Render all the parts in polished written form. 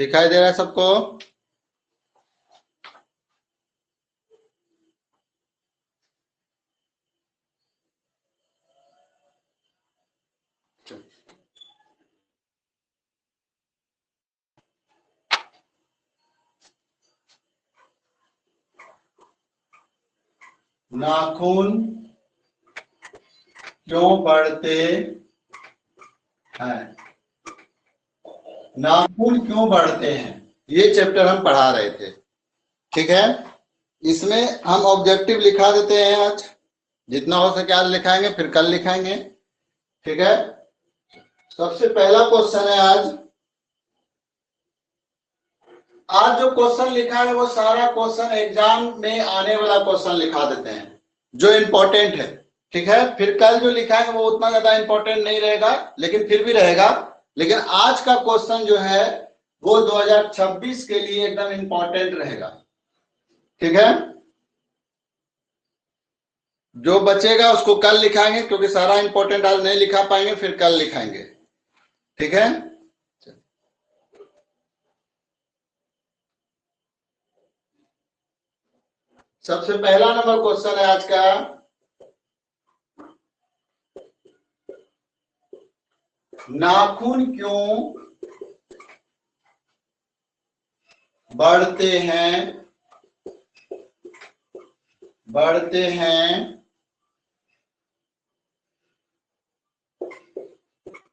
दिखाई दे रहा है सबको? नाखून क्यों बढ़ते हैं? नाखून क्यों बढ़ते हैं, ये चैप्टर हम पढ़ा रहे थे। ठीक है, इसमें हम ऑब्जेक्टिव लिखा देते हैं। आज जितना हो सके आज लिखाएंगे, फिर कल लिखाएंगे। ठीक है, सबसे पहला क्वेश्चन है आज जो क्वेश्चन लिखा है वो सारा क्वेश्चन एग्जाम में आने वाला क्वेश्चन लिखा देते हैं जो इंपॉर्टेंट है। ठीक है, फिर कल जो लिखा है वो उतना ज्यादा इंपॉर्टेंट नहीं रहेगा, लेकिन फिर भी रहेगा। लेकिन आज का क्वेश्चन जो है वो 2026 के लिए एकदम इंपॉर्टेंट रहेगा। ठीक है, जो बचेगा उसको कल लिखाएंगे, क्योंकि सारा इंपॉर्टेंट आज नहीं लिखा पाएंगे, फिर कल लिखाएंगे। ठीक है, सबसे पहला नंबर क्वेश्चन है आज का, नाखून क्यों बढ़ते हैं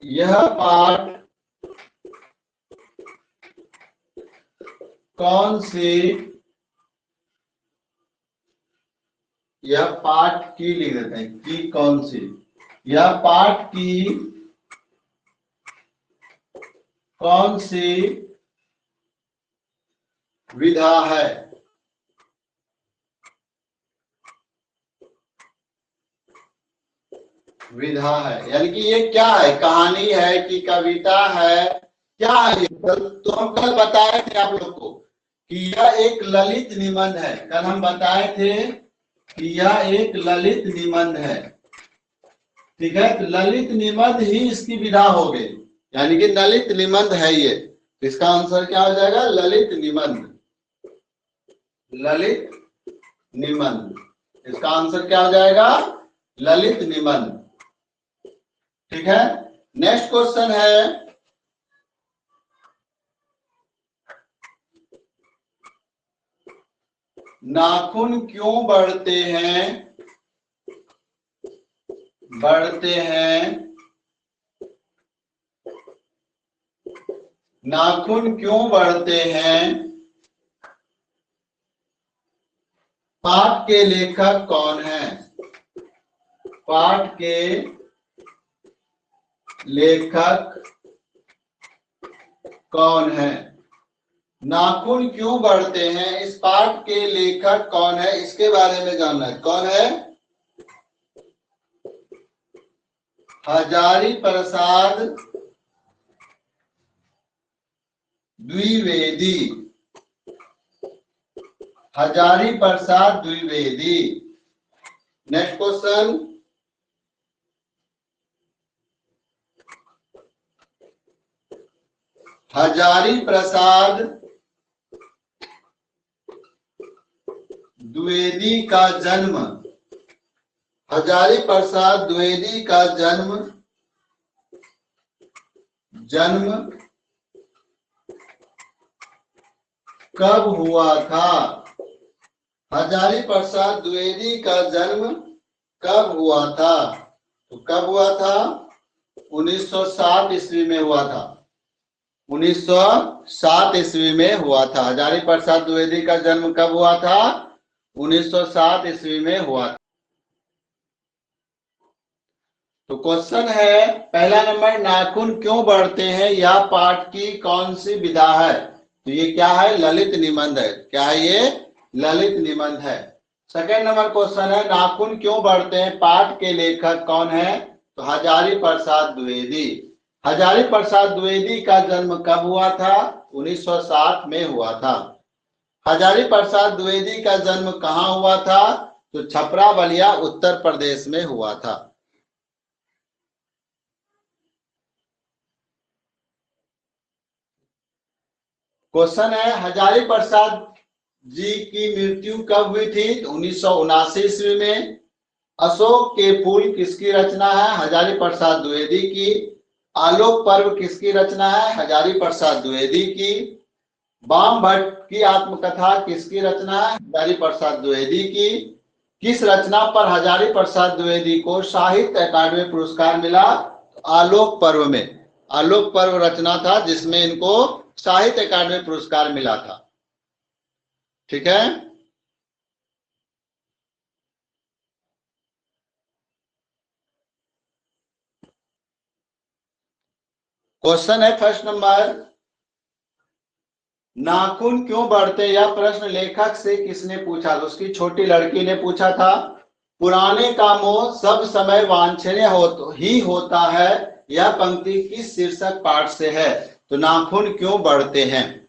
यह पाठ कौन सी, यह पाठ की लिख देते हैं, की कौन सी, यह पाठ की कौन सी विधा है? विधा है यानी कि ये क्या है, कहानी है कि कविता है, क्या है ये? तो हम कल बताए थे आप लोग को कि यह एक ललित निबंध है। कल हम बताए थे कि यह एक ललित निबंध है। ठीक है, तो ललित निबंध ही इसकी विधा हो गई, यानी कि ललित निबंध है ये। इसका आंसर क्या हो जाएगा? ललित निबंध। ललित निबंध, इसका आंसर क्या हो जाएगा? ललित निबंध। ठीक है, नेक्स्ट क्वेश्चन है, नाखून क्यों बढ़ते हैं नाखून क्यों बढ़ते हैं? पाठ के लेखक कौन है? पाठ के लेखक कौन है? नाखून क्यों बढ़ते हैं, इस पाठ के लेखक कौन है, इसके बारे में जानना है। कौन है? हजारी प्रसाद द्विवेदी। हजारी प्रसाद द्विवेदी। नेक्स्ट क्वेश्चन, हजारी प्रसाद द्विवेदी का जन्म, हजारी प्रसाद द्विवेदी का जन्म कब हुआ था? हजारी प्रसाद द्विवेदी का जन्म कब हुआ था? तो कब हुआ था? 1907 ईस्वी में हुआ था। 1907 ईस्वी में हुआ था। हजारी प्रसाद द्विवेदी का जन्म कब हुआ था? 1907 ईस्वी में हुआ था। तो क्वेश्चन है पहला नंबर, नाखून क्यों बढ़ते हैं, यह पाठ की कौन सी विधा है? तो ये क्या है? ललित निबंध है। क्या है ये? ललित निबंध है। सेकेंड नंबर क्वेश्चन है, नाखून क्यों बढ़ते हैं, पाठ के लेखक कौन है? तो हजारी प्रसाद द्विवेदी। हजारी प्रसाद द्विवेदी का जन्म कब हुआ था? 1907 में हुआ था। हजारी प्रसाद द्विवेदी का जन्म कहाँ हुआ था? तो छपरा बलिया उत्तर प्रदेश में हुआ था। क्वेश्चन है हजारी प्रसाद जी की मृत्यु कब हुई थी? 1979 ईस्वी में। अशोक के फूल किसकी रचना है? हजारी प्रसाद द्विवेदी की। आलोक पर्व किसकी रचना है? हजारी प्रसाद द्विवेदी की। बाम भट्ट की आत्मकथा किसकी रचना है? हजारी प्रसाद द्विवेदी की। किस रचना पर हजारी प्रसाद द्विवेदी को साहित्य अकादमी पुरस्कार मिला? आलोक पर्व में। आलोक पर्व रचना था जिसमें इनको साहित्य अकादमी पुरस्कार मिला था। ठीक है। क्वेश्चन है फर्स्ट नंबर, नाखून क्यों बढ़ते? यह प्रश्न लेखक से किसने पूछा? तो उसकी छोटी लड़की ने पूछा था। पुराने का मोह सब समय वांछनीय ही होता है, यह पंक्ति किस शीर्षक पाठ से है? तो नाखून क्यों बढ़ते हैं।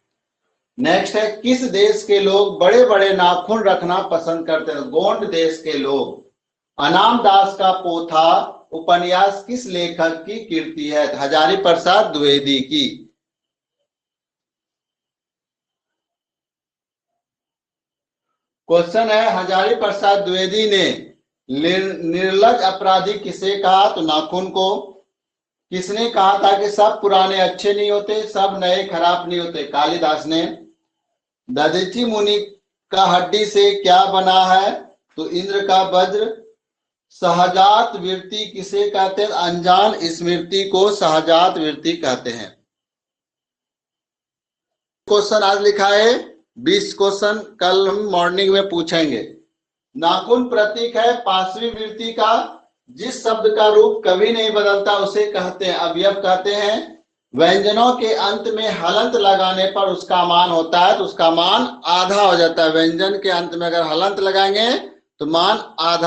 नेक्स्ट है, किस देश के लोग बड़े बड़े नाखून रखना पसंद करते हैं? गोंड देश के लोग। अनाम दास का पोथा उपन्यास किस लेखक की कृति है? हजारी प्रसाद द्विवेदी की। क्वेश्चन है, हजारी प्रसाद द्विवेदी ने निर्लज अपराधी किसे कहा? तो नाखून को। किसने कहा था कि सब पुराने अच्छे नहीं होते, सब नए खराब नहीं होते? कालिदास ने। दधीचि मुनि का हड्डी से क्या बना है? तो इंद्र का वज्र। सहजात वृत्ति किसे कहते हैं? अनजान स्मृति को सहजात वृत्ति कहते हैं। क्वेश्चन आज लिखा है, 20 क्वेश्चन कल हम मॉर्निंग में पूछेंगे। नाखून प्रतीक है पांचवी वृत्ति का। जिस शब्द का रूप कभी नहीं बदलता उसे कहते हैं अवयव कहते हैं। व्यंजनों के अंत में हलंत लगाने पर उसका मान होता है, तो उसका मान आधा हो जाता है। व्यंजन के अंत में अगर हलंत लगाएंगे तो मान आधा